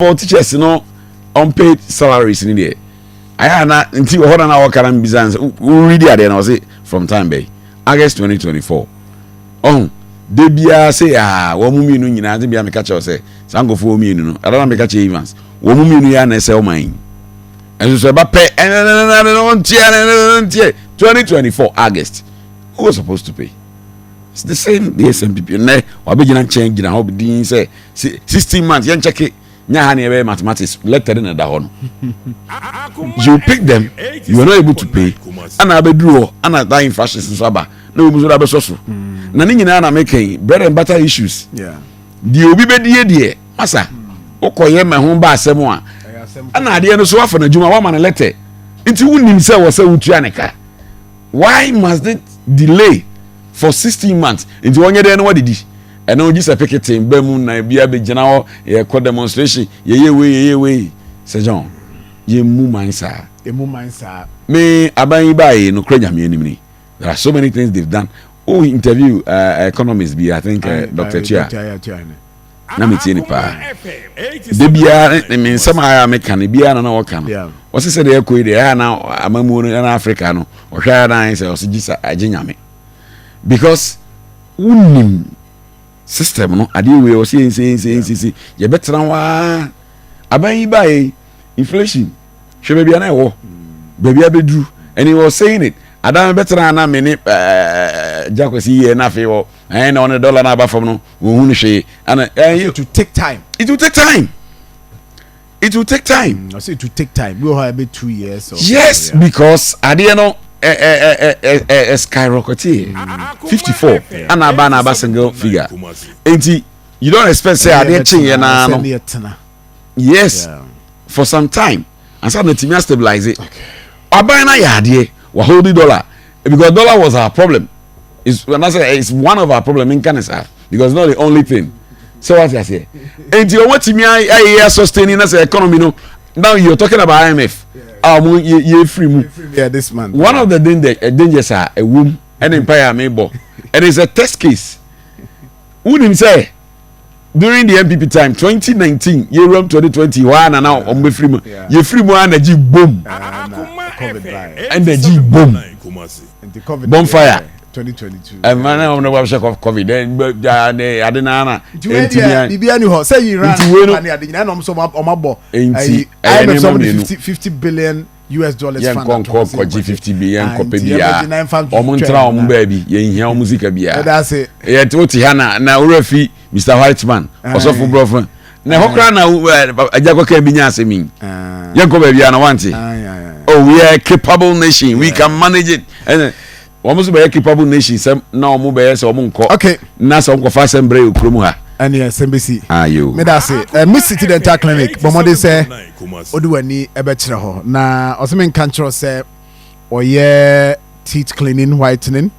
for teachers no unpaid salaries in there. I had not until hold on our current business. We read it and I say from time by August 2024. Oh, they be say womumi no nyina be me catch say sango for me no. I don't make catch events. Womumi no ya na sell mine. And so about pay 2024 August. Who was supposed to pay? It's the same the NPP. Ne wabegina change na hob din say 16 months yen check it. Mathematics letter in the hon. You pick them, you are not able to pay. And I be draw, and I die in fashion since Saba. No, Muzuba Sosu. Naning in Anna making bread and butter issues. Yeah. The Obibe dear, Massa. Okoye, my home bar, someone. And I didn't so often a Juma woman a letter. Into whom himself was a Utrianica. Why must it delay for 16 months? Into 1 year, then what did he? And no just a picketing, Bemun, be a general, a co demonstration, ye way, Sir John. Ye move sir. A move sir. Me, Abai by no credit me. There are so many things they've done. Oh, interview economists be, I think, Dr. Chia. Namitini pa. They be I mean, somehow I make can be an can. What's he said? They are now a mamoon and Africano, or Shana, or Sigisa, a ginyame. Because, system no ade we o say you better na wa aban buy inflation she be bia na wo baby abedru and he was saying it adam better na me ni jakwasi ye na fe wo na on dollar na ba fam no wo hu ni hwe and it will take time I say it will take time we will have 2 years or yes because ade no skyrocketed 54 and a single figure. You don't expect say yes for some time and suddenly to stabilize it. Abana yadie wa holding dollar because dollar was our problem. It's one of our problem in Quansah because it's not the only thing. So what I say? And you want me sustaining as economy no. Now you're talking about IMF. Ye free this month. One of the dangers are a womb and empire mable. And it's a test case. Wouldn't say during the NPP time 2019, year 2021 and now on free ye free more energy boom. And the G boom. Bonfire. 2022. And man, I don't know what of COVID. Then I didn't know. Say you ran. I 50 billion US dollars. Yeah, Concord, 50 billion, Copia, Omontra, baby, yeah, music. That's it. Yeah, Totiana, now Refi, Mr. Whiteman, also for brother. Now, a Jaco can be answering. Yanko baby, I want it. Oh, we are a capable nation. We can manage it. And almost be a capable nation. Some now move as a monk. Okay, Nasa Uncle Fast and Brave Krumuha. And yes, MBC. Are you? Medasi, Miss City Dental Clinic. Bomode say, Oduani Ebetraho. Na Osman Control say, or yeah, teeth cleaning, whitening.